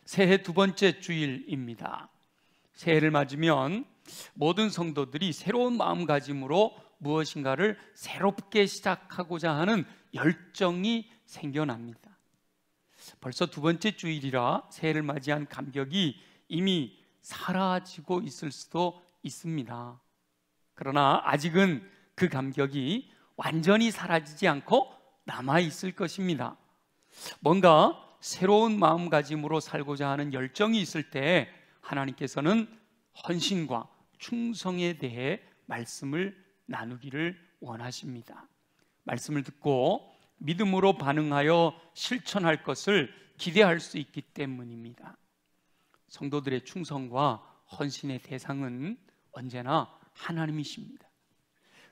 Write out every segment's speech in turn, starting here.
새해 두 번째 주일입니다. 새해를 맞으면 모든 성도들이 새로운 마음가짐으로 무엇인가를 새롭게 시작하고자 하는 열정이 생겨납니다. 벌써 두 번째 주일이라 새해를 맞이한 감격이 이미 사라지고 있을 수도 있습니다. 그러나 아직은 그 감격이 완전히 사라지지 않고 남아있을 것입니다. 뭔가 새로운 마음가짐으로 살고자 하는 열정이 있을 때 하나님께서는 헌신과 충성에 대해 말씀을 나누기를 원하십니다. 말씀을 듣고 믿음으로 반응하여 실천할 것을 기대할 수 있기 때문입니다. 성도들의 충성과 헌신의 대상은 언제나 하나님이십니다.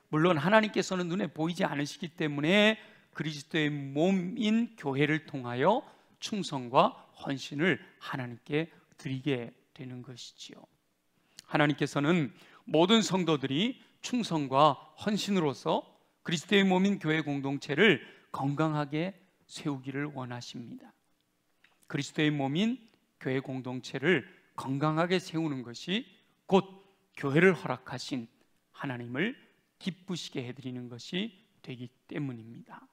물론 하나님께서는 눈에 보이지 않으시기 때문에 그리스도의 몸인 교회를 통하여 충성과 헌신을 하나님께 드리게 되는 것이지요. 하나님께서는 모든 성도들이 충성과 헌신으로서 그리스도의 몸인 교회 공동체를 건강하게 세우기를 원하십니다. 그리스도의 몸인 교회 공동체를 건강하게 세우는 것이 곧 교회를 허락하신 하나님을 기쁘시게 해드리는 것이 되기 때문입니다.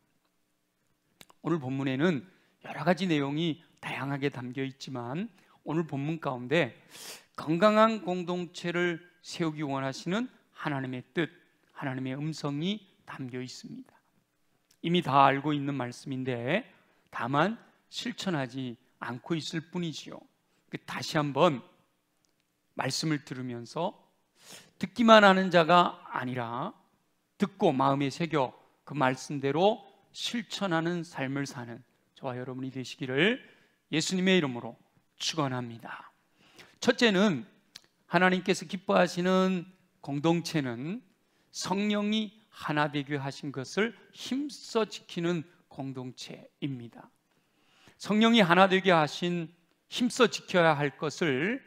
오늘 본문에는 여러 가지 내용이 다양하게 담겨 있지만 오늘 본문 가운데 건강한 공동체를 세우기 원하시는 하나님의 뜻, 하나님의 음성이 담겨 있습니다. 이미 다 알고 있는 말씀인데 다만 실천하지 않고 있을 뿐이지요. 다시 한번 말씀을 들으면서 듣기만 하는 자가 아니라 듣고 마음에 새겨 그 말씀대로 실천하는 삶을 사는 저와 여러분이 되시기를 예수님의 이름으로 축원합니다. 첫째는 하나님께서 기뻐하시는 공동체는 성령이 하나 되게 하신 것을 힘써 지키는 공동체입니다. 성령이 하나 되게 하신 힘써 지켜야 할 것을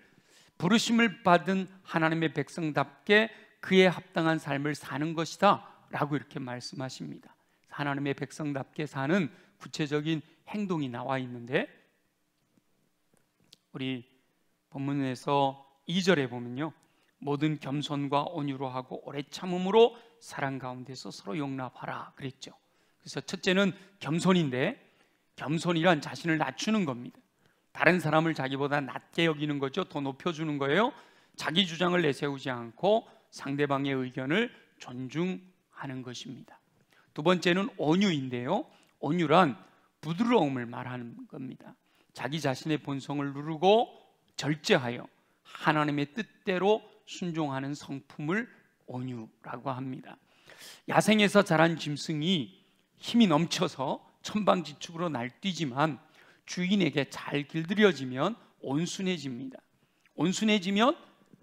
부르심을 받은 하나님의 백성답게 그에 합당한 삶을 사는 것이다 라고 이렇게 말씀하십니다. 하나님의 백성답게 사는 구체적인 행동이 나와 있는데 우리 본문에서 2절에 보면요, 모든 겸손과 온유로 하고 오래 참음으로 사랑 가운데서 서로 용납하라 그랬죠. 그래서 첫째는 겸손인데 겸손이란 자신을 낮추는 겁니다. 다른 사람을 자기보다 낮게 여기는 거죠. 더 높여주는 거예요. 자기 주장을 내세우지 않고 상대방의 의견을 존중하는 것입니다. 두 번째는 온유인데요, 온유란 부드러움을 말하는 겁니다. 자기 자신의 본성을 누르고 절제하여 하나님의 뜻대로 순종하는 성품을 온유라고 합니다. 야생에서 자란 짐승이 힘이 넘쳐서 천방지축으로 날뛰지만 주인에게 잘 길들여지면 온순해집니다. 온순해지면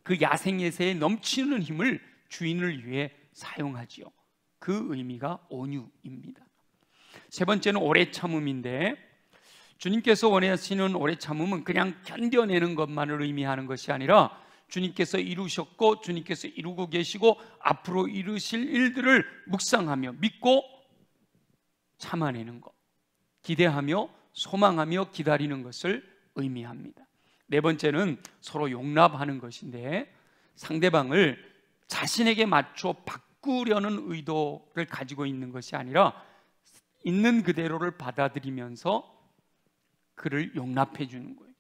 그 야생에서의 넘치는 힘을 주인을 위해 사용하지요. 그 의미가 온유입니다. 세 번째는 오래 참음인데 주님께서 원하시는 오래 참음은 그냥 견뎌내는 것만을 의미하는 것이 아니라 주님께서 이루셨고 주님께서 이루고 계시고 앞으로 이루실 일들을 묵상하며 믿고 참아내는 것, 기대하며 소망하며 기다리는 것을 의미합니다. 네 번째는 서로 용납하는 것인데 상대방을 자신에게 맞춰 바꾸려는 의도를 가지고 있는 것이 아니라 있는 그대로를 받아들이면서 그를 용납해 주는 거예요.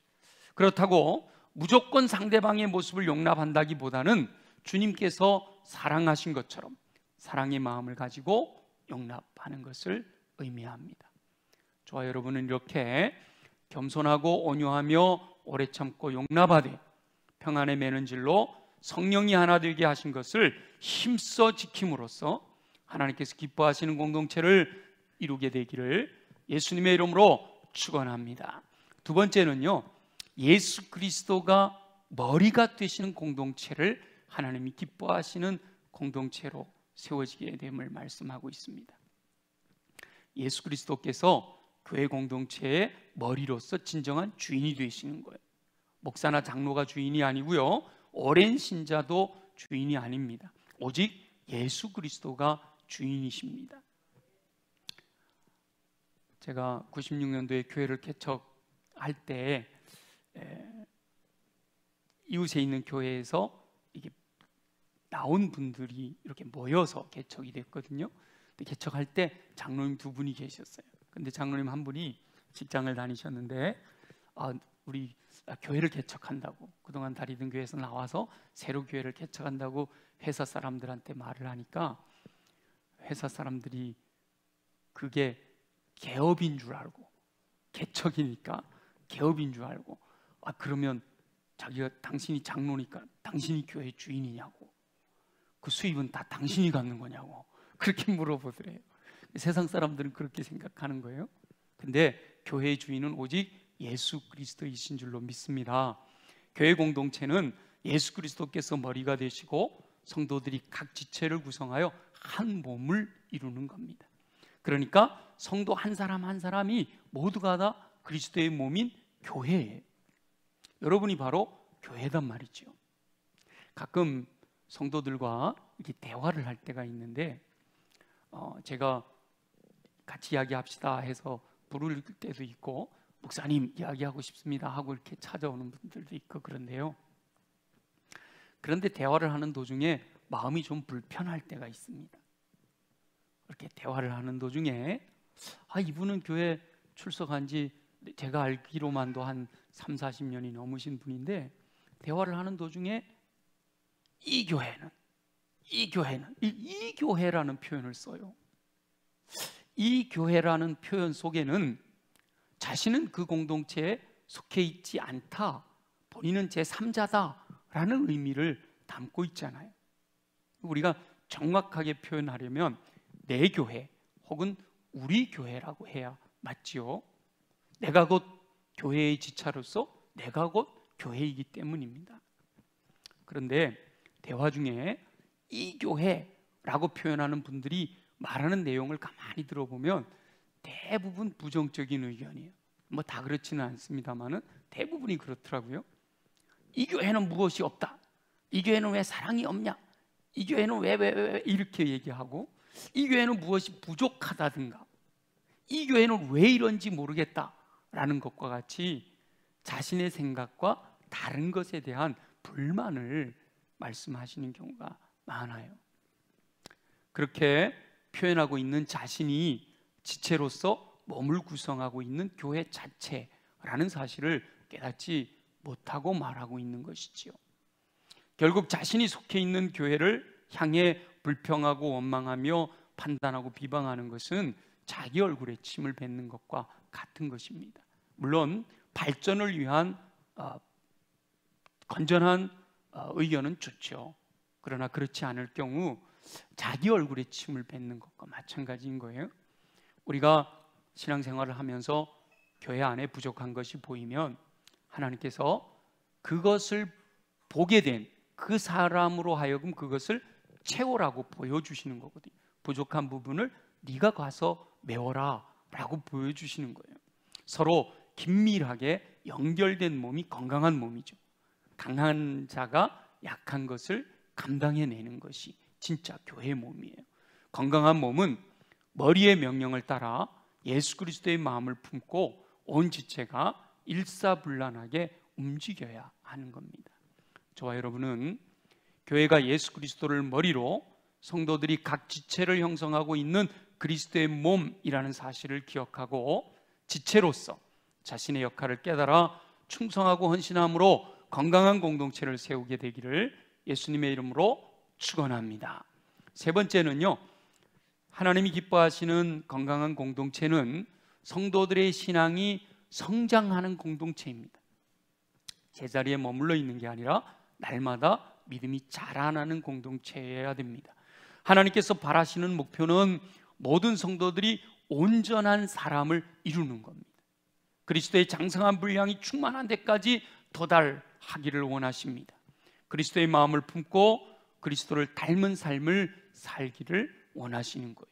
그렇다고 무조건 상대방의 모습을 용납한다기보다는 주님께서 사랑하신 것처럼 사랑의 마음을 가지고 용납하는 것을 의미합니다. 저와 여러분은 이렇게 겸손하고 온유하며 오래 참고 용납하되 평안에 매는 질로 성령이 하나 되게 하신 것을 힘써 지킴으로써 하나님께서 기뻐하시는 공동체를 이루게 되기를 예수님의 이름으로 축원합니다. 두 번째는요, 예수 그리스도가 머리가 되시는 공동체를 하나님이 기뻐하시는 공동체로 세워지게 됨을 말씀하고 있습니다. 예수 그리스도께서 교회 공동체의 머리로서 진정한 주인이 되시는 거예요. 목사나 장로가 주인이 아니고요, 오랜 신자도 주인이 아닙니다. 오직 예수 그리스도가 주인이십니다. 제가 96년도에 교회를 개척할 때 이웃에 있는 교회에서 이게 나온 분들이 이렇게 모여서 개척이 됐거든요. 근데 개척할 때 장로님 2분이 계셨어요. 근데 장로님 한 분이 직장을 다니셨는데 우리 교회를 개척한다고, 그동안 다니던 교회에서 나와서 새로 교회를 개척한다고 회사 사람들한테 말을 하니까 회사 사람들이 그게 개업인 줄 알고, 개척이니까 개업인 줄 알고, 그러면 자기가 당신이 장로니까 당신이 교회 주인이냐고, 그 수입은 다 당신이 갖는 거냐고 그렇게 물어보더래요. 세상 사람들은 그렇게 생각하는 거예요. 근데 교회의 주인은 오직 예수 그리스도이신 줄로 믿습니다. 교회 공동체는 예수 그리스도께서 머리가 되시고 성도들이 각 지체를 구성하여 한 몸을 이루는 겁니다. 그러니까 성도 한 사람 한 사람이 모두가 다 그리스도의 몸인 교회예요. 여러분이 바로 교회단 말이죠. 가끔 성도들과 이렇게 대화를 할 때가 있는데 제가 같이 이야기합시다 해서 부를 때도 있고, 목사님 이야기하고 싶습니다 하고 이렇게 찾아오는 분들도 있고 그런데요. 그런데 대화를 하는 도중에 마음이 좀 불편할 때가 있습니다. 이렇게 대화를 하는 도중에 이분은 교회 출석한 지 제가 알기로만도 한 3, 40년이 넘으신 분인데, 대화를 하는 도중에 이 교회라는 표현을 써요. 이 교회라는 표현 속에는 자신은 그 공동체에 속해 있지 않다, 본인은 제3자다라는 의미를 담고 있잖아요. 우리가 정확하게 표현하려면 내 교회 혹은 우리 교회라고 해야 맞지요. 내가 곧 교회의 지차로서 내가 곧 교회이기 때문입니다. 그런데 대화 중에 이 교회라고 표현하는 분들이 말하는 내용을 가만히 들어보면 대부분 부정적인 의견이에요. 뭐 다 그렇지는 않습니다만은 대부분이 그렇더라고요. 이 교회는 무엇이 없다, 이 교회는 왜 사랑이 없냐, 이 교회는 왜 이렇게 얘기하고, 이 교회는 무엇이 부족하다든가, 이 교회는 왜 이런지 모르겠다라는 것과 같이 자신의 생각과 다른 것에 대한 불만을 말씀하시는 경우가 많아요. 그렇게 표현하고 있는 자신이 지체로서 몸을 구성하고 있는 교회 자체라는 사실을 깨닫지 못하고 말하고 있는 것이지요. 결국 자신이 속해 있는 교회를 향해 불평하고 원망하며 판단하고 비방하는 것은 자기 얼굴에 침을 뱉는 것과 같은 것입니다. 물론 발전을 위한 건전한 의견은 좋죠. 그러나 그렇지 않을 경우 자기 얼굴에 침을 뱉는 것과 마찬가지인 거예요. 우리가 신앙생활을 하면서 교회 안에 부족한 것이 보이면 하나님께서 그것을 보게 된 그 사람으로 하여금 그것을 채우라고 보여주시는 거거든요. 부족한 부분을 네가 가서 메워라 라고 보여주시는 거예요. 서로 긴밀하게 연결된 몸이 건강한 몸이죠. 강한 자가 약한 것을 감당해내는 것이 진짜 교회의 몸이에요. 건강한 몸은 머리의 명령을 따라 예수 그리스도의 마음을 품고 온 지체가 일사불란하게 움직여야 하는 겁니다. 저와 여러분은 교회가 예수 그리스도를 머리로 성도들이 각 지체를 형성하고 있는 그리스도의 몸이라는 사실을 기억하고 지체로서 자신의 역할을 깨달아 충성하고 헌신함으로 건강한 공동체를 세우게 되기를 예수님의 이름으로 축원합니다. 세 번째는요, 하나님이 기뻐하시는 건강한 공동체는 성도들의 신앙이 성장하는 공동체입니다. 제자리에 머물러 있는 게 아니라 날마다 믿음이 자라나는 공동체여야 됩니다. 하나님께서 바라시는 목표는 모든 성도들이 온전한 사람을 이루는 겁니다. 그리스도의 장성한 분량이 충만한 데까지 도달하기를 원하십니다. 그리스도의 마음을 품고 그리스도를 닮은 삶을 살기를 원하시는 거예요.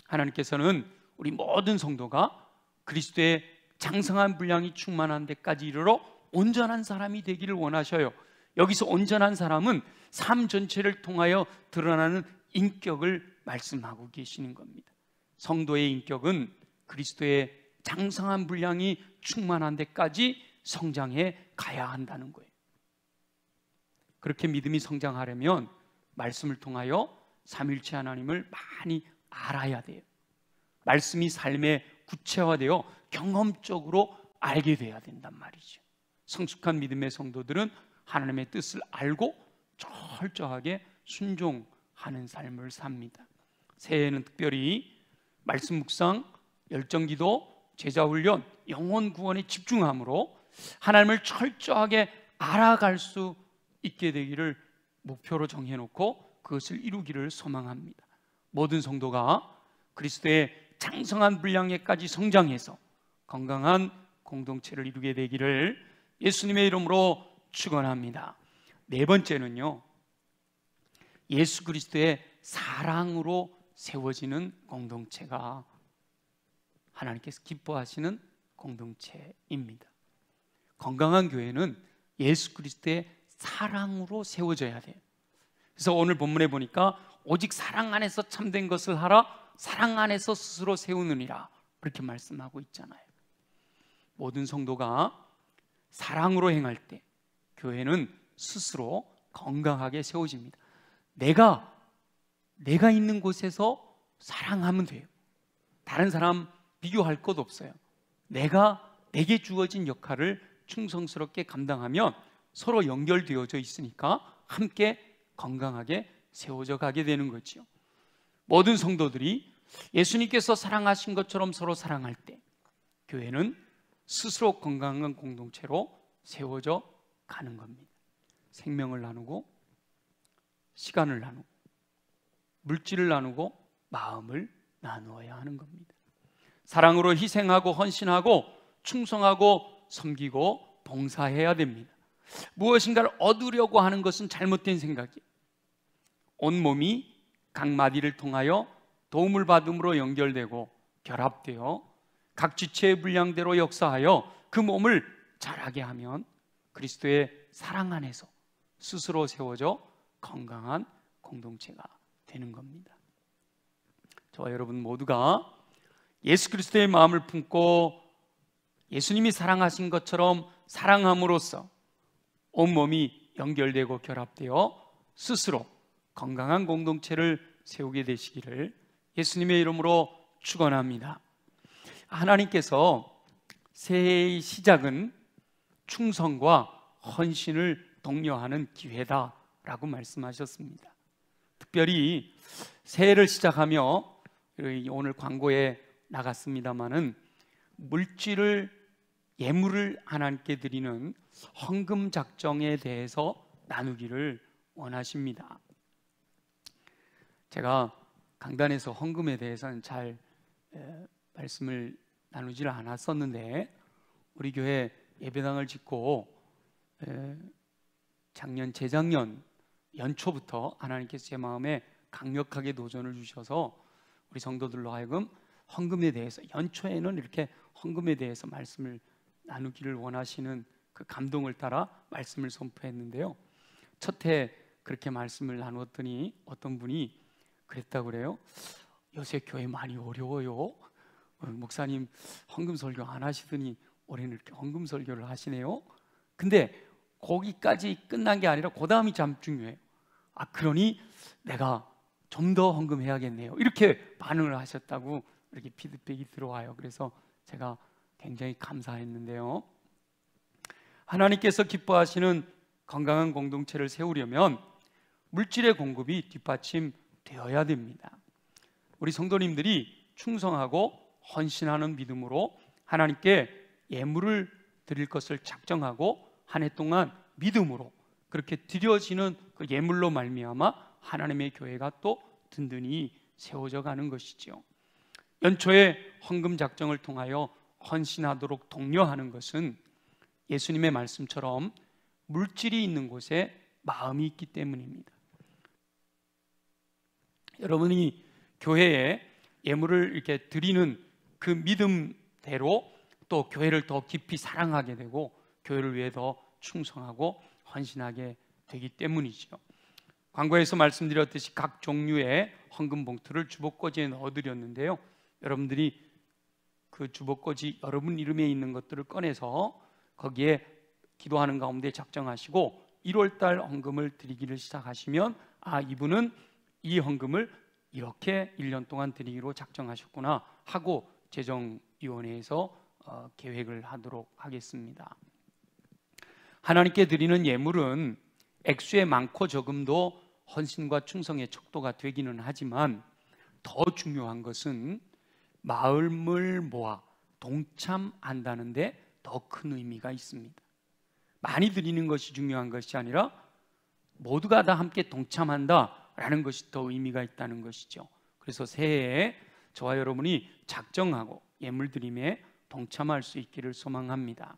하나님께서는 우리 모든 성도가 그리스도의 장성한 분량이 충만한 데까지 이르러 온전한 사람이 되기를 원하셔요. 여기서 온전한 사람은 삶 전체를 통하여 드러나는 인격을 말씀하고 계시는 겁니다. 성도의 인격은 그리스도의 장성한 분량이 충만한 데까지 성장해 가야 한다는 거예요. 그렇게 믿음이 성장하려면 말씀을 통하여 삼위일체 하나님을 많이 알아야 돼요. 말씀이 삶에 구체화되어 경험적으로 알게 돼야 된단 말이죠. 성숙한 믿음의 성도들은 하나님의 뜻을 알고 철저하게 순종하는 삶을 삽니다. 새해에는 특별히 말씀 묵상, 열정기도, 제자훈련, 영혼 구원에 집중함으로 하나님을 철저하게 알아갈 수 있게 되기를 목표로 정해놓고 그것을 이루기를 소망합니다. 모든 성도가 그리스도의 장성한 분량에까지 성장해서 건강한 공동체를 이루게 되기를 예수님의 이름으로 축원합니다. 네 번째는요, 예수 그리스도의 사랑으로 세워지는 공동체가 하나님께서 기뻐하시는 공동체입니다. 건강한 교회는 예수 그리스도의 사랑으로 세워져야 돼요. 그래서 오늘 본문에 보니까 오직 사랑 안에서 참된 것을 하라, 사랑 안에서 스스로 세우느니라, 그렇게 말씀하고 있잖아요. 모든 성도가 사랑으로 행할 때 교회는 스스로 건강하게 세워집니다. 내가 있는 곳에서 사랑하면 돼요. 다른 사람 비교할 것 없어요. 내게 주어진 역할을 충성스럽게 감당하면 서로 연결되어져 있으니까 함께 건강하게 세워져 가게 되는 거죠. 모든 성도들이 예수님께서 사랑하신 것처럼 서로 사랑할 때 교회는 스스로 건강한 공동체로 세워져 가는 겁니다. 생명을 나누고 시간을 나누고 물질을 나누고 마음을 나누어야 하는 겁니다. 사랑으로 희생하고 헌신하고 충성하고 섬기고 봉사해야 됩니다. 무엇인가를 얻으려고 하는 것은 잘못된 생각이에요. 온몸이 각 마디를 통하여 도움을 받음으로 연결되고 결합되어 각 지체의 분량대로 역사하여 그 몸을 자라게 하면 그리스도의 사랑 안에서 스스로 세워져 건강한 공동체가 되는 겁니다. 저와 여러분 모두가 예수 그리스도의 마음을 품고 예수님이 사랑하신 것처럼 사랑함으로써 온몸이 연결되고 결합되어 스스로 건강한 공동체를 세우게 되시기를 예수님의 이름으로 축원합니다. 하나님께서 새해의 시작은 충성과 헌신을 독려하는 기회다라고 말씀하셨습니다. 특별히 새해를 시작하며 오늘 광고에 나갔습니다마는 예물을 하나님께 드리는 헌금 작정에 대해서 나누기를 원하십니다. 제가 강단에서 헌금에 대해서는 잘 말씀을 나누질 않았었는데 우리 교회 예배당을 짓고 재작년 연초부터 하나님께서 제 마음에 강력하게 도전을 주셔서 우리 성도들로 하여금 헌금에 대해서 연초에는 이렇게 헌금에 대해서 말씀을 나누기를 원하시는 그 감동을 따라 말씀을 선포했는데요. 첫 해 그렇게 말씀을 나누었더니 어떤 분이 그랬다고 그래요. 요새 교회 많이 어려워요. 목사님 헌금 설교 안 하시더니 올해는 이렇게 헌금 설교를 하시네요. 근데 거기까지 끝난 게 아니라 그 다음이 참 중요해요. 그러니 내가 좀 더 헌금해야겠네요. 이렇게 반응을 하셨다고 이렇게 피드백이 들어와요. 그래서 제가 굉장히 감사했는데요. 하나님께서 기뻐하시는 건강한 공동체를 세우려면 물질의 공급이 뒷받침되어야 됩니다. 우리 성도님들이 충성하고 헌신하는 믿음으로 하나님께 예물을 드릴 것을 작정하고 한 해 동안 믿음으로 그렇게 드려지는 그 예물로 말미암아 하나님의 교회가 또 든든히 세워져 가는 것이죠. 연초에 헌금 작정을 통하여 헌신하도록 독려하는 것은 예수님의 말씀처럼 물질이 있는 곳에 마음이 있기 때문입니다. 여러분이 교회에 예물을 이렇게 드리는 그 믿음대로 또 교회를 더 깊이 사랑하게 되고 교회를 위해 더 충성하고 헌신하게 되기 때문이죠. 광고에서 말씀드렸듯이 각 종류의 헌금 봉투를 주복거지에 넣어드렸는데요. 여러분들이 그 주복거지 여러분 이름에 있는 것들을 꺼내서 거기에 기도하는 가운데 작정하시고 1월달 헌금을 드리기를 시작하시면 이분은 이 헌금을 이렇게 1년 동안 드리기로 작정하셨구나 하고 재정위원회에서 계획을 하도록 하겠습니다. 하나님께 드리는 예물은 액수의 많고 적음도 헌신과 충성의 척도가 되기는 하지만 더 중요한 것은 마음을 모아 동참한다는 데 더 큰 의미가 있습니다. 많이 드리는 것이 중요한 것이 아니라 모두가 다 함께 동참한다라는 것이 더 의미가 있다는 것이죠. 그래서 새해에 저와 여러분이 작정하고 예물 드림에 동참할 수 있기를 소망합니다.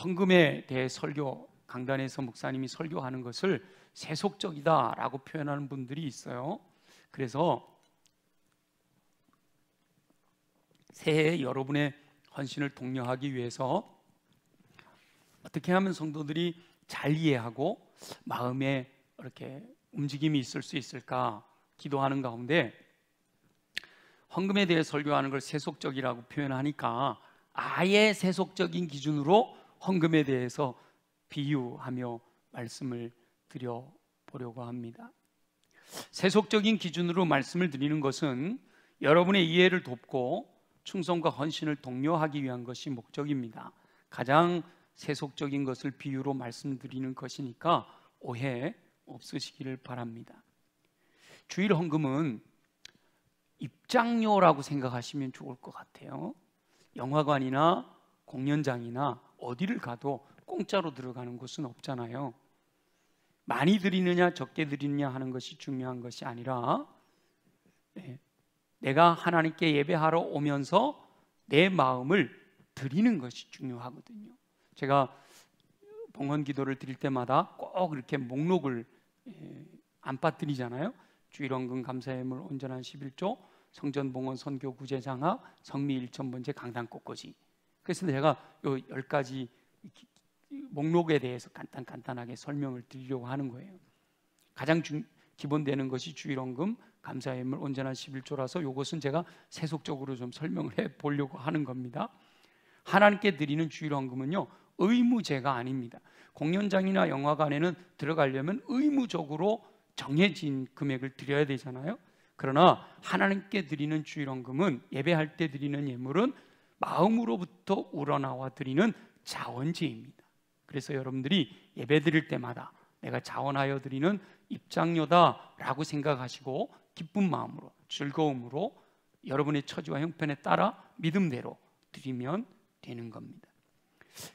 헌금에 대해 설교 강단에서 목사님이 설교하는 것을 세속적이다라고 표현하는 분들이 있어요. 그래서 새해에 여러분의 헌신을 독려하기 위해서 어떻게 하면 성도들이 잘 이해하고 마음에 이렇게 움직임이 있을 수 있을까 기도하는 가운데 헌금에 대해 설교하는 걸 세속적이라고 표현하니까 아예 세속적인 기준으로 헌금에 대해서 비유하며 말씀을 드려보려고 합니다. 세속적인 기준으로 말씀을 드리는 것은 여러분의 이해를 돕고 충성과 헌신을 독려하기 위한 것이 목적입니다. 가장 세속적인 것을 비유로 말씀드리는 것이니까 오해 없으시기를 바랍니다. 주일 헌금은 입장료라고 생각하시면 좋을 것 같아요. 영화관이나 공연장이나 어디를 가도 공짜로 들어가는 곳은 없잖아요. 많이 드리느냐 적게 드리느냐 하는 것이 중요한 것이 아니라 내가 하나님께 예배하러 오면서 내 마음을 드리는 것이 중요하거든요. 제가 봉헌 기도를 드릴 때마다 꼭 이렇게 목록을 안 빠뜨리잖아요. 주일 헌금 감사예물 온전한 11조, 성전 봉헌 선교 구제 장학, 성미 1,000번째 강단 꽃꽂이. 그래서 제가 요 10가지 목록에 대해서 간단하게 설명을 드리려고 하는 거예요. 가장 기본 되는 것이 주일 헌금 감사예물 온전한 11조라서 이것은 제가 세속적으로 좀 설명을 해 보려고 하는 겁니다. 하나님께 드리는 주일 헌금은요 의무제가 아닙니다. 공연장이나 영화관에는 들어가려면 의무적으로 정해진 금액을 드려야 되잖아요. 그러나 하나님께 드리는 주일 헌금은 예배할 때 드리는 예물은 마음으로부터 우러나와 드리는 자원제입니다. 그래서 여러분들이 예배 드릴 때마다 내가 자원하여 드리는 입장료다라고 생각하시고 기쁜 마음으로 즐거움으로 여러분의 처지와 형편에 따라 믿음대로 드리면 되는 겁니다.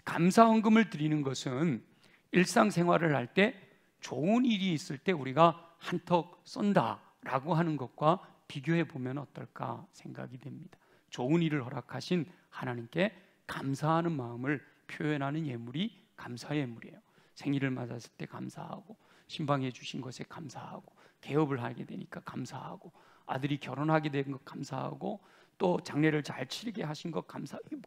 감사헌금을 드리는 것은 일상생활을 할 때 좋은 일이 있을 때 우리가 한턱 쏜다라고 하는 것과 비교해 보면 어떨까 생각이 됩니다. 좋은 일을 허락하신 하나님께 감사하는 마음을 표현하는 예물이 감사 예물이에요. 생일을 맞았을 때 감사하고 신방해 주신 것에 감사하고 개업을 하게 되니까 감사하고 아들이 결혼하게 된 것 감사하고 또 장례를 잘 치르게 하신 것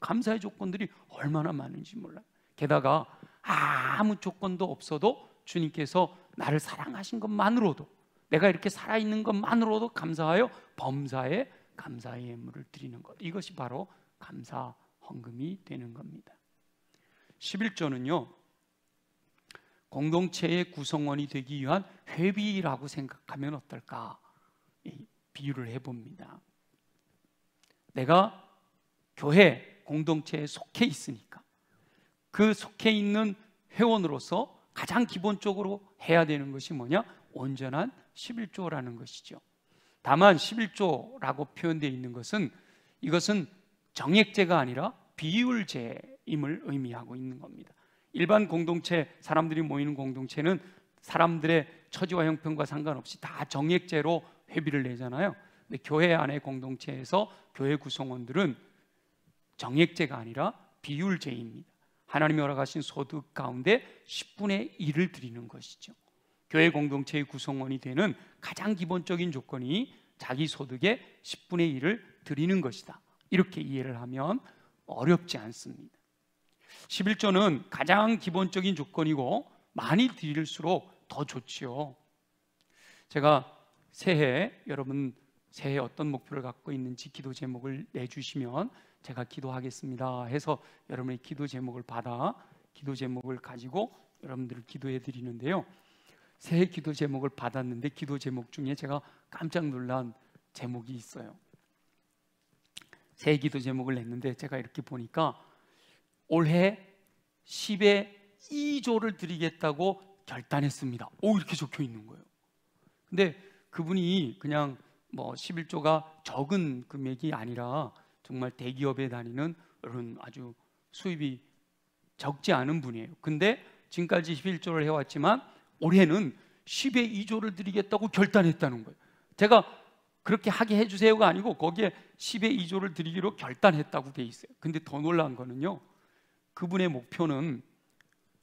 감사의 조건들이 얼마나 많은지 몰라요. 게다가 아무 조건도 없어도 주님께서 나를 사랑하신 것만으로도 내가 이렇게 살아있는 것만으로도 감사하여 범사에 감사의 예물을 드리는 것, 이것이 바로 감사 헌금이 되는 겁니다. 11조는요 공동체의 구성원이 되기 위한 회비라고 생각하면 어떨까 비유를 해봅니다. 내가 교회 공동체에 속해 있으니까 그 속해 있는 회원으로서 가장 기본적으로 해야 되는 것이 뭐냐? 온전한 11조라는 것이죠. 다만 11조라고 표현되어 있는 것은 이것은 정액제가 아니라 비율제임을 의미하고 있는 겁니다. 일반 공동체, 사람들이 모이는 공동체는 사람들의 처지와 형편과 상관없이 다 정액제로 회비를 내잖아요. 근데 교회 안의 공동체에서 교회 구성원들은 정액제가 아니라 비율제입니다. 하나님이 허락하신 소득 가운데 10분의 1을 드리는 것이죠. 교회 공동체의 구성원이 되는 가장 기본적인 조건이 자기 소득의 10분의 1을 드리는 것이다. 이렇게 이해를 하면 어렵지 않습니다. 11조는 가장 기본적인 조건이고 많이 드릴수록 더 좋지요. 제가 새해 여러분 새해 어떤 목표를 갖고 있는지 기도 제목을 내주시면 제가 기도하겠습니다 해서 여러분의 기도 제목을 받아 기도 제목을 가지고 여러분들을 기도해 드리는데요. 새 기도 제목을 받았는데 기도 제목 중에 제가 깜짝 놀란 제목이 있어요. 새 기도 제목을 냈는데 제가 이렇게 보니까 올해 10의 2조를 드리겠다고 결단했습니다. 이렇게 적혀 있는 거예요. 근데 그분이 그냥 11조가 적은 금액이 아니라 정말 대기업에 다니는 그런 아주 수입이 적지 않은 분이에요. 근데 지금까지 11조를 해왔지만 올해는 10의 2조를 드리겠다고 결단했다는 거예요. 제가 그렇게 하게 해주세요가 아니고 거기에 10의 2조를 드리기로 결단했다고 돼 있어요. 근데 더 놀라운 거는요, 그분의 목표는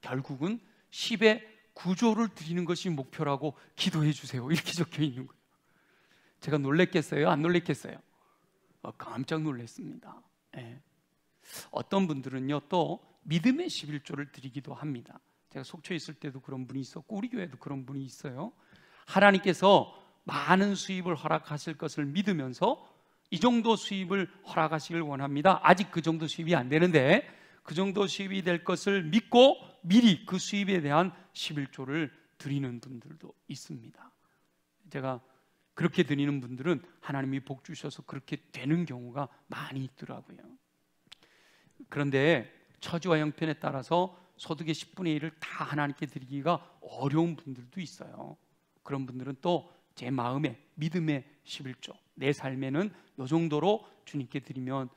결국은 10의 9조를 드리는 것이 목표라고 기도해 주세요 이렇게 적혀 있는 거예요. 제가 놀랬겠어요? 안 놀랬겠어요? 깜짝 놀랐습니다. 네. 어떤 분들은요 또 믿음의 11조를 드리기도 합니다. 제가 속초에 있을 때도 그런 분이 있었고 우리 교회도 그런 분이 있어요. 하나님께서 많은 수입을 허락하실 것을 믿으면서 이 정도 수입을 허락하시길 원합니다. 아직 그 정도 수입이 안 되는데 그 정도 수입이 될 것을 믿고 미리 그 수입에 대한 11조를 드리는 분들도 있습니다. 제가 그렇게 드리는 분들은 하나님이 복 주셔서 그렇게 되는 경우가 많이 있더라고요. 그런데 처지와 형편에 따라서 소득의 10분의 1을 다 하나님께 드리기가 어려운 분들도 있어요. 그런 분들은 또 제 마음에 믿음의 11조, 내 삶에는 이 정도로 주님께 드리면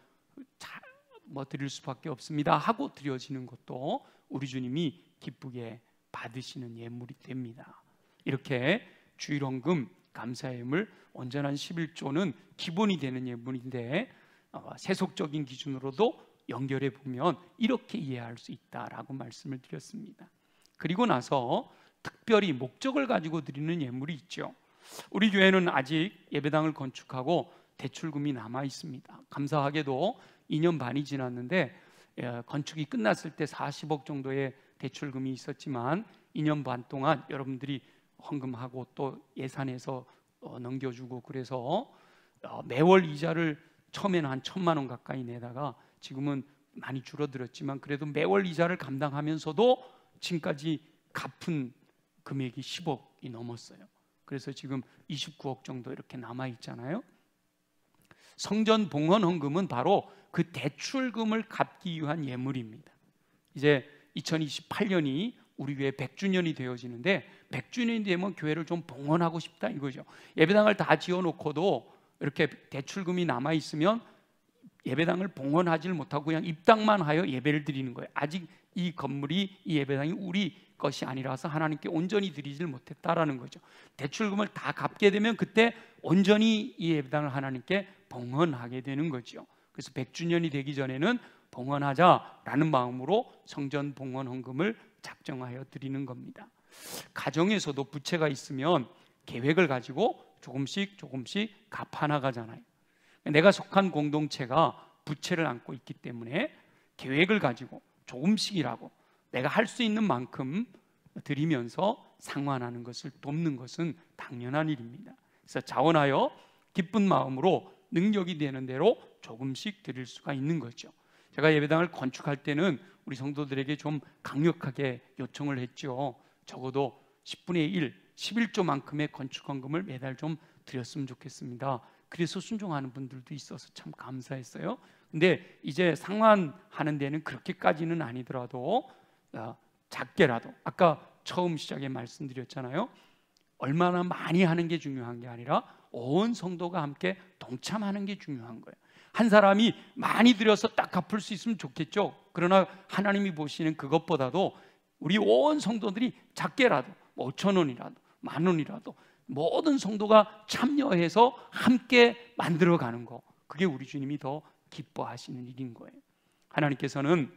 드릴 수밖에 없습니다 하고 드려지는 것도 우리 주님이 기쁘게 받으시는 예물이 됩니다. 이렇게 주일헌금, 감사예물, 온전한 11조는 기본이 되는 예물인데 세속적인 기준으로도 연결해 보면 이렇게 이해할 수 있다라고 말씀을 드렸습니다. 그리고 나서 특별히 목적을 가지고 드리는 예물이 있죠. 우리 교회는 아직 예배당을 건축하고 대출금이 남아 있습니다. 감사하게도 2년 반이 지났는데 건축이 끝났을 때 40억 정도의 대출금이 있었지만 2년 반 동안 여러분들이 헌금하고 또 예산에서 넘겨주고 그래서 매월 이자를 처음에는 한 1,000만 원 가까이 내다가 지금은 많이 줄어들었지만 그래도 매월 이자를 감당하면서도 지금까지 갚은 금액이 10억이 넘었어요. 그래서 지금 29억 정도 이렇게 남아 있잖아요. 성전 봉헌 헌금은 바로 그 대출금을 갚기 위한 예물입니다. 이제 2028년이 우리 교회 100주년이 되어지는데 100주년이 되면 교회를 좀 봉헌하고 싶다 이거죠. 예배당을 다 지어놓고도 이렇게 대출금이 남아 있으면 예배당을 봉헌하지를 못하고 그냥 입당만 하여 예배를 드리는 거예요. 아직 이 건물이, 이 예배당이 우리 것이 아니라서 하나님께 온전히 드리질 못했다라는 거죠. 대출금을 다 갚게 되면 그때 온전히 이 예배당을 하나님께 봉헌하게 되는 거죠. 그래서 100주년이 되기 전에는 봉헌하자라는 마음으로 성전 봉헌 헌금을 작정하여 드리는 겁니다. 가정에서도 부채가 있으면 계획을 가지고 조금씩 갚아나가잖아요. 내가 속한 공동체가 부채를 안고 있기 때문에 계획을 가지고 조금씩이라고 내가 할 수 있는 만큼 드리면서 상환하는 것을 돕는 것은 당연한 일입니다. 그래서 자원하여 기쁜 마음으로 능력이 되는 대로 조금씩 드릴 수가 있는 거죠. 제가 예배당을 건축할 때는 우리 성도들에게 좀 강력하게 요청을 했죠. 적어도 10분의 1, 11조만큼의 건축헌금을 매달 좀 드렸으면 좋겠습니다. 그래서 순종하는 분들도 있어서 참 감사했어요. 근데 이제 상환하는 데는 그렇게까지는 아니더라도 작게라도 아까 처음 시작에 말씀드렸잖아요. 얼마나 많이 하는 게 중요한 게 아니라 온 성도가 함께 동참하는 게 중요한 거예요. 한 사람이 많이 들여서 딱 갚을 수 있으면 좋겠죠. 그러나 하나님이 보시는 그것보다도 우리 온 성도들이 작게라도 5,000원이라도 10,000원이라도 모든 성도가 참여해서 함께 만들어가는 거, 그게 우리 주님이 더 기뻐하시는 일인 거예요. 하나님께서는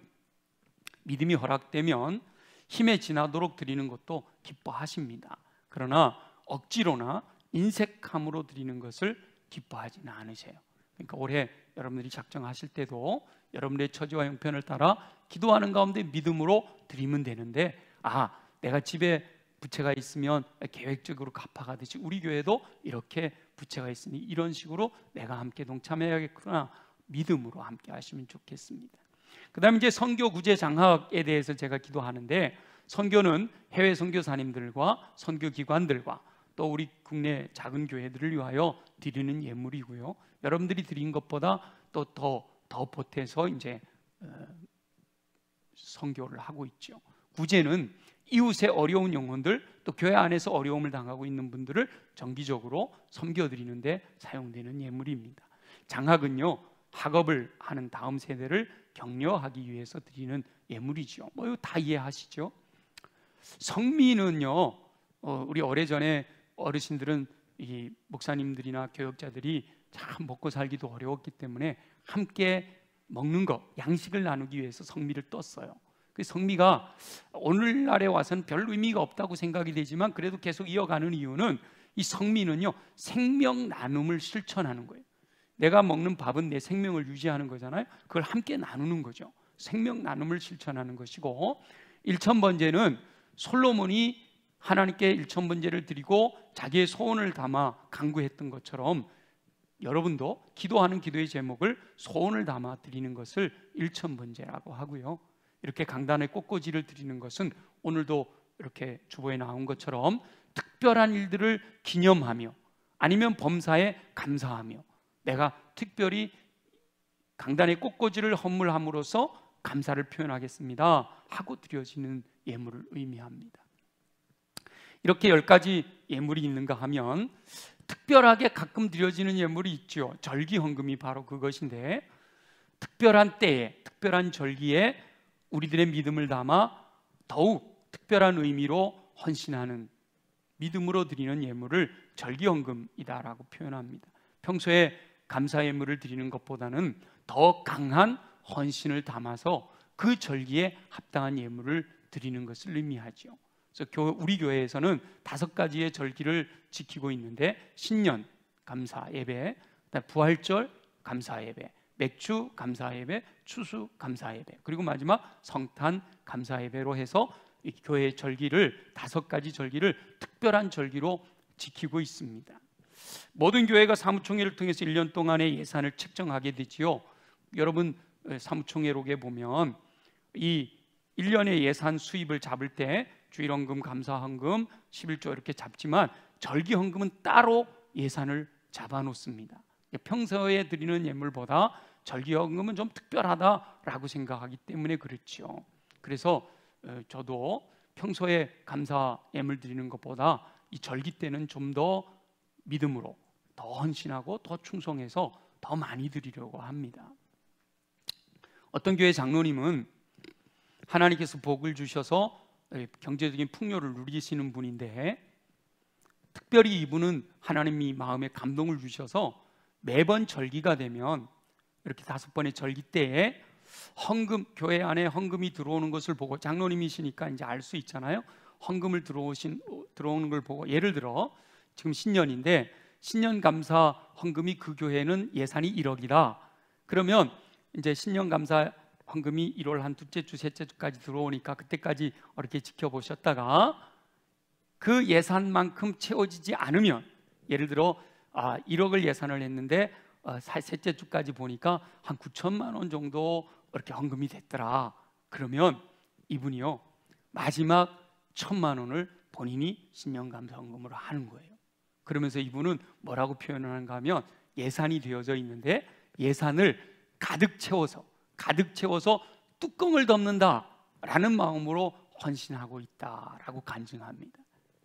믿음이 허락되면 힘에 지나도록 드리는 것도 기뻐하십니다. 그러나 억지로나 인색함으로 드리는 것을 기뻐하지는 않으세요. 그러니까 올해 여러분들이 작정하실 때도 여러분의 처지와 형편을 따라 기도하는 가운데 믿음으로 드리면 되는데, 내가 집에 부채가 있으면 계획적으로 갚아가듯이 우리 교회도 이렇게 부채가 있으니 이런 식으로 내가 함께 동참해야겠구나, 믿음으로 함께 하시면 좋겠습니다. 그 다음에 이제 선교 구제 장학에 대해서 제가 기도하는데, 선교는 해외 선교사님들과 선교기관들과 또 우리 국내 작은 교회들을 위하여 드리는 예물이고요, 여러분들이 드린 것보다 또 더 보태서 이제 선교를 하고 있죠. 구제는 이웃의 어려운 영혼들, 또 교회 안에서 어려움을 당하고 있는 분들을 정기적으로 섬겨드리는데 사용되는 예물입니다. 장학은요, 학업을 하는 다음 세대를 격려하기 위해서 드리는 예물이죠. 뭐 이거 다 이해하시죠? 성미는요, 우리 오래전에 어르신들은 이 목사님들이나 교역자들이 참 먹고 살기도 어려웠기 때문에 함께 먹는 것, 양식을 나누기 위해서 성미를 떴어요. 그 성미가 오늘날에 와서는 별 의미가 없다고 생각이 되지만 그래도 계속 이어가는 이유는, 이 성미는요, 생명 나눔을 실천하는 거예요. 내가 먹는 밥은 내 생명을 유지하는 거잖아요. 그걸 함께 나누는 거죠. 생명 나눔을 실천하는 것이고, 일천번제는 솔로몬이 하나님께 일천번제를 드리고 자기의 소원을 담아 간구했던 것처럼 여러분도 기도하는 기도의 제목을 소원을 담아 드리는 것을 일천번제라고 하고요, 이렇게 강단에 꽃꽂이를 드리는 것은 오늘도 이렇게 주보에 나온 것처럼 특별한 일들을 기념하며 아니면 범사에 감사하며 내가 특별히 강단에 꽃꽂이를 헌물함으로써 감사를 표현하겠습니다 하고 드려지는 예물을 의미합니다. 이렇게 10가지 예물이 있는가 하면 특별하게 가끔 드려지는 예물이 있죠. 절기헌금이 바로 그것인데, 특별한 때에 특별한 절기에 우리들의 믿음을 담아 더욱 특별한 의미로 헌신하는, 믿음으로 드리는 예물을 절기헌금이다라고 표현합니다. 평소에 감사 예물을 드리는 것보다는 더 강한 헌신을 담아서 그 절기에 합당한 예물을 드리는 것을 의미하죠. 그래서 우리 교회에서는 5가지의 절기를 지키고 있는데, 신년 감사 예배, 부활절 감사 예배, 맥주 감사 예배, 추수 감사 예배, 그리고 마지막 성탄 감사 예배로 해서 이 교회의 절기를 5가지 절기를 특별한 절기로 지키고 있습니다. 모든 교회가 사무총회를 통해서 1년 동안의 예산을 책정하게 되지요. 여러분 사무총회록에 보면 이 1년의 예산 수입을 잡을 때 주일헌금, 감사헌금, 11조 이렇게 잡지만 절기헌금은 따로 예산을 잡아놓습니다. 평소에 드리는 예물보다 절기헌금은 좀 특별하다라고 생각하기 때문에 그렇죠. 그래서 저도 평소에 감사 예물 드리는 것보다 이 절기 때는 좀 더 믿음으로 더 헌신하고 더 충성해서 더 많이 드리려고 합니다. 어떤 교회 장로님은 하나님께서 복을 주셔서 경제적인 풍요를 누리시는 분인데, 특별히 이분은 하나님이 마음에 감동을 주셔서 매번 절기가 되면 이렇게 5번의 절기 때에 헌금, 교회 안에 헌금이 들어오는 것을 보고, 장로님이시니까 이제 알 수 있잖아요. 헌금을 들어오는 걸 보고, 예를 들어 지금 신년인데 신년 감사 헌금이 그 교회는 예산이 1억이다. 그러면 이제 신년 감사 헌금이 1월 한 둘째 주, 셋째 주까지 들어오니까 그때까지 이렇게 지켜보셨다가 그 예산만큼 채워지지 않으면, 예를 들어 1억을 예산을 했는데 셋째 주까지 보니까 한 9천만 원 정도 이렇게 헌금이 됐더라. 그러면 이분이요, 마지막 1,000만 원을 본인이 신년감사헌금으로 하는 거예요. 그러면서 이분은 뭐라고 표현하는가 하면, 예산이 되어져 있는데 예산을 가득 채워서 뚜껑을 덮는다라는 마음으로 헌신하고 있다라고 간증합니다.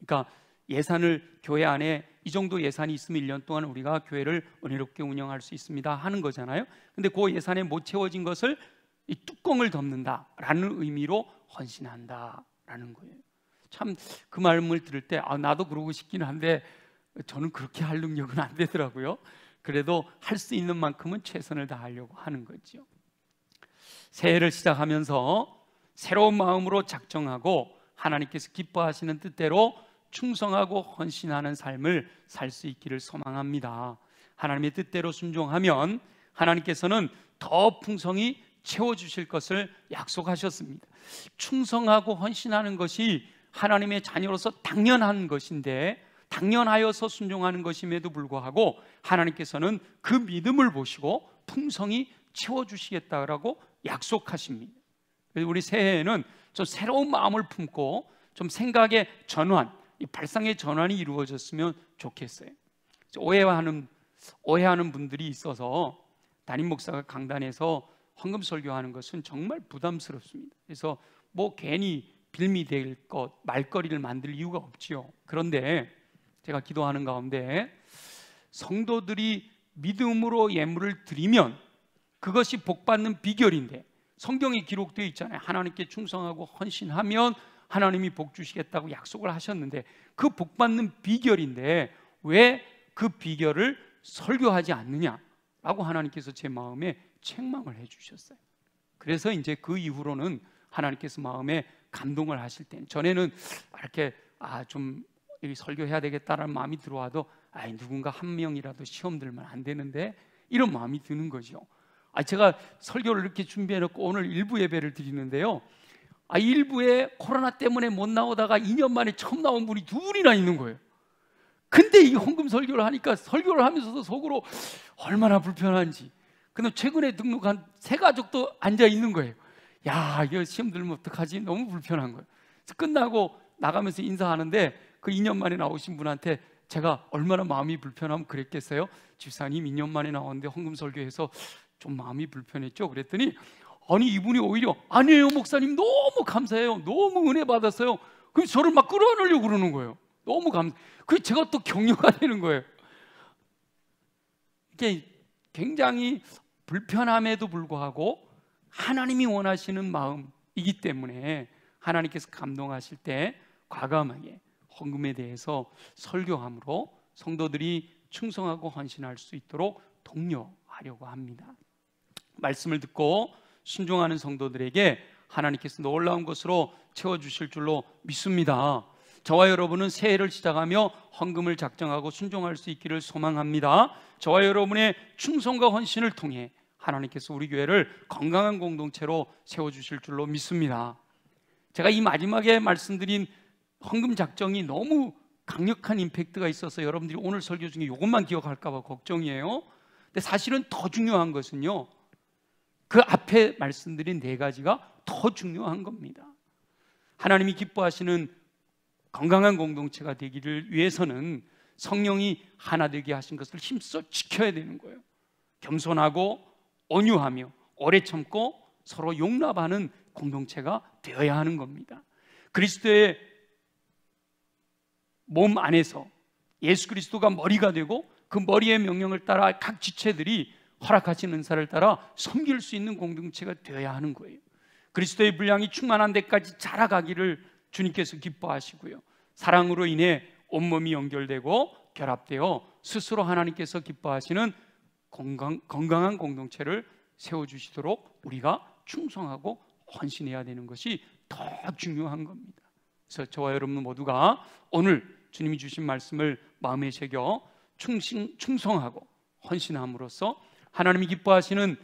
그러니까 예산을, 교회 안에 이 정도 예산이 있으면 1년 동안 우리가 교회를 은혜롭게 운영할 수 있습니다 하는 거잖아요. 근데 그 예산에 못 채워진 것을 이 뚜껑을 덮는다라는 의미로 헌신한다라는 거예요. 참 그 말씀을 들을 때 나도 그러고 싶긴 한데 저는 그렇게 할 능력은 안 되더라고요. 그래도 할 수 있는 만큼은 최선을 다하려고 하는 거죠. 새해를 시작하면서 새로운 마음으로 작정하고 하나님께서 기뻐하시는 뜻대로 충성하고 헌신하는 삶을 살 수 있기를 소망합니다. 하나님의 뜻대로 순종하면 하나님께서는 더 풍성히 채워주실 것을 약속하셨습니다. 충성하고 헌신하는 것이 하나님의 자녀로서 당연한 것인데, 당연하여서 순종하는 것임에도 불구하고 하나님께서는 그 믿음을 보시고 풍성히 채워주시겠다라고 약속하십니다. 그래서 우리 새해에는 좀 새로운 마음을 품고 좀 생각의 전환, 이 발상의 전환이 이루어졌으면 좋겠어요. 오해하는 분들이 있어서 담임 목사가 강단에서 헌금 설교하는 것은 정말 부담스럽습니다. 그래서 뭐 괜히 빌미될 것, 말거리를 만들 이유가 없지요. 그런데 제가 기도하는 가운데 성도들이 믿음으로 예물을 드리면 그것이 복받는 비결인데, 성경에 기록되어 있잖아요. 하나님께 충성하고 헌신하면 하나님이 복 주시겠다고 약속을 하셨는데, 그 복받는 비결인데 왜 그 비결을 설교하지 않느냐라고 하나님께서 제 마음에 책망을 해주셨어요. 그래서 이제 그 이후로는 하나님께서 마음에 감동을 하실 때, 전에는 이렇게 좀 설교해야 되겠다라는 마음이 들어와도 누군가 한 명이라도 시험 들면 안 되는데, 이런 마음이 드는 거죠. 제가 설교를 이렇게 준비해놓고 오늘 일부 예배를 드리는데요, 일부에 코로나 때문에 못 나오다가 2년 만에 처음 나온 분이 2분이나 있는 거예요. 근데 이 헌금 설교를 하니까 설교를 하면서도 속으로 얼마나 불편한지. 근데 최근에 등록한 새 가족도 앉아 있는 거예요. 야, 이거 시험 들면 어떡하지? 너무 불편한 거예요. 그래서 끝나고 나가면서 인사하는데 그 2년 만에 나오신 분한테 제가 얼마나 마음이 불편하면 그랬겠어요? 집사님 2년 만에 나왔는데 헌금 설교해서 좀 마음이 불편했죠? 그랬더니 이분이 오히려 아니에요 목사님, 너무 감사해요, 너무 은혜 받았어요. 그래서 저를 막 끌어안으려고 그러는 거예요. 너무 그래서 제가 또 격려가 되는 거예요. 이게 굉장히 불편함에도 불구하고 하나님이 원하시는 마음이기 때문에 하나님께서 감동하실 때 과감하게 헌금에 대해서 설교함으로 성도들이 충성하고 헌신할 수 있도록 독려하려고 합니다. 말씀을 듣고 순종하는 성도들에게 하나님께서 놀라운 것으로 채워주실 줄로 믿습니다. 저와 여러분은 새해를 시작하며 헌금을 작정하고 순종할 수 있기를 소망합니다. 저와 여러분의 충성과 헌신을 통해 하나님께서 우리 교회를 건강한 공동체로 세워주실 줄로 믿습니다. 제가 이 마지막에 말씀드린 헌금 작정이 너무 강력한 임팩트가 있어서 여러분들이 오늘 설교 중에 이것만 기억할까 봐 걱정이에요. 근데 사실은 더 중요한 것은요, 그 앞에 말씀드린 4가지가 더 중요한 겁니다. 하나님이 기뻐하시는 건강한 공동체가 되기를 위해서는 성령이 하나 되게 하신 것을 힘써 지켜야 되는 거예요. 겸손하고 온유하며 오래 참고 서로 용납하는 공동체가 되어야 하는 겁니다. 그리스도의 몸 안에서 예수 그리스도가 머리가 되고 그 머리의 명령을 따라 각 지체들이 허락하신 은사를 따라 섬길 수 있는 공동체가 되어야 하는 거예요. 그리스도의 분량이 충만한 데까지 자라가기를 주님께서 기뻐하시고요, 사랑으로 인해 온몸이 연결되고 결합되어 스스로 하나님께서 기뻐하시는 건강한 공동체를 세워주시도록 우리가 충성하고 헌신해야 되는 것이 더 중요한 겁니다. 그래서 저와 여러분 모두가 오늘 주님이 주신 말씀을 마음에 새겨 충성하고 헌신함으로써 하나님이 기뻐하시는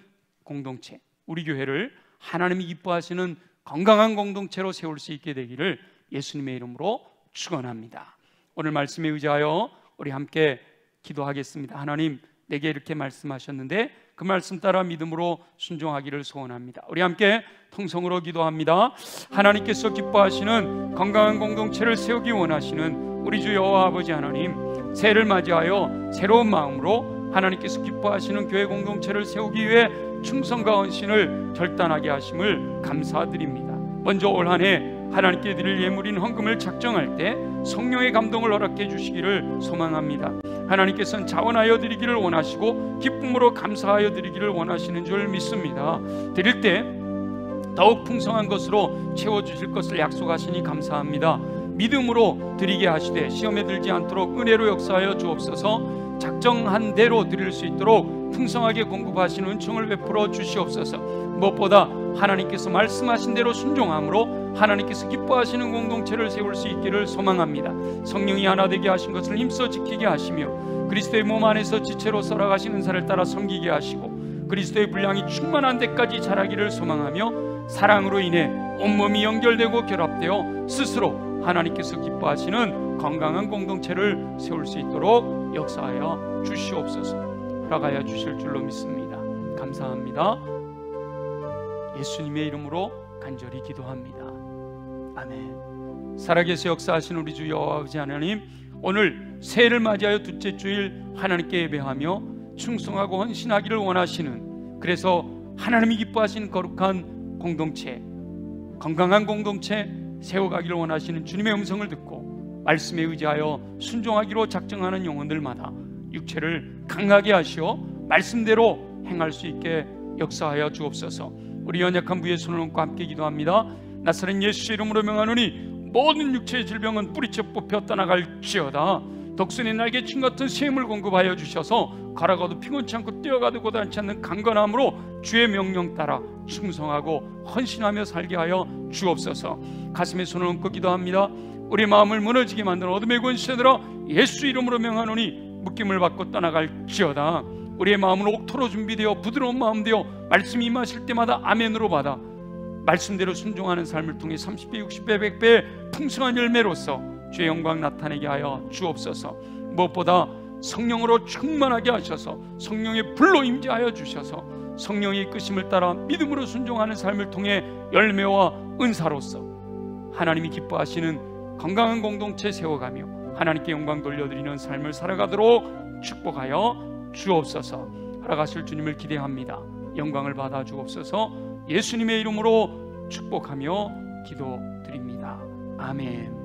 공동체, 우리 교회를 하나님이 기뻐하시는 건강한 공동체로 세울 수 있게 되기를 예수님의 이름으로 축원합니다. 오늘 말씀에 의지하여 우리 함께 기도하겠습니다. 하나님, 내게 이렇게 말씀하셨는데 그 말씀 따라 믿음으로 순종하기를 소원합니다. 우리 함께 통성으로 기도합니다. 하나님께서 기뻐하시는 건강한 공동체를 세우기 원하시는 우리 주 여호와 아버지 하나님, 새해를 맞이하여 새로운 마음으로 하나님께서 기뻐하시는 교회 공동체를 세우기 위해 충성과 헌신을 결단하게 하심을 감사드립니다. 먼저 올 한 해 하나님께 드릴 예물인 헌금을 작정할 때 성령의 감동을 허락해 주시기를 소망합니다. 하나님께서는 자원하여 드리기를 원하시고 기쁨으로 감사하여 드리기를 원하시는 줄 믿습니다. 드릴 때 더욱 풍성한 것으로 채워주실 것을 약속하시니 감사합니다. 믿음으로 드리게 하시되 시험에 들지 않도록 은혜로 역사하여 주옵소서. 작정한 대로 드릴 수 있도록 풍성하게 공급하시는 은총을 베풀어 주시옵소서. 무엇보다 하나님께서 말씀하신 대로 순종함으로 하나님께서 기뻐하시는 공동체를 세울 수 있기를 소망합니다. 성령이 하나 되게 하신 것을 힘써 지키게 하시며 그리스도의 몸 안에서 지체로 살아가신 은사를 따라 섬기게 하시고 그리스도의 분량이 충만한 데까지 자라기를 소망하며 사랑으로 인해 온몸이 연결되고 결합되어 스스로 하나님께서 기뻐하시는 건강한 공동체를 세울 수 있도록 역사하여 주시옵소서. 허락하여 주실 줄로 믿습니다. 감사합니다. 예수님의 이름으로 간절히 기도합니다. 아멘. 살아계셔 역사하신 우리 주 여호와 아버지 하나님, 오늘 새해를 맞이하여 둘째 주일 하나님께 예배하며 충성하고 헌신하기를 원하시는, 그래서 하나님이 기뻐하시는 거룩한 공동체, 건강한 공동체 세워가기를 원하시는 주님의 음성을 듣고 말씀에 의지하여 순종하기로 작정하는 영혼들마다 육체를 강하게 하시어 말씀대로 행할 수 있게 역사하여 주옵소서. 우리 연약한 부의 손을 얹고 함께 기도합니다. 나사렛 예수 이름으로 명하노니 모든 육체의 질병은 뿌리째 뽑혀 떠나갈지어다. 독수리 날개 친 같은 샘을 공급하여 주셔서 걸어가도 피곤치 않고 뛰어가도 고단치 않는 강건함으로 주의 명령 따라 충성하고 헌신하며 살게 하여 주옵소서. 가슴에 손을 얹고 기도합니다. 우리 마음을 무너지게 만드는 어둠의 권세들아, 예수 이름으로 명하노니 묶임을 받고 떠나갈지어다. 우리의 마음은 옥토로 준비되어 부드러운 마음 되어 말씀이 임하실 때마다 아멘으로 받아 말씀대로 순종하는 삶을 통해 30배, 60배, 100배의 풍성한 열매로서 주의 영광 나타내게 하여 주옵소서. 무엇보다 성령으로 충만하게 하셔서 성령의 불로 임재하여 주셔서 성령의 이끄심을 따라 믿음으로 순종하는 삶을 통해 열매와 은사로서 하나님이 기뻐하시는 건강한 공동체 세워가며 하나님께 영광 돌려드리는 삶을 살아가도록 축복하여 주옵소서. 살아가실 주님을 기대합니다. 영광을 받아 주옵소서. 예수님의 이름으로 축복하며 기도드립니다. 아멘.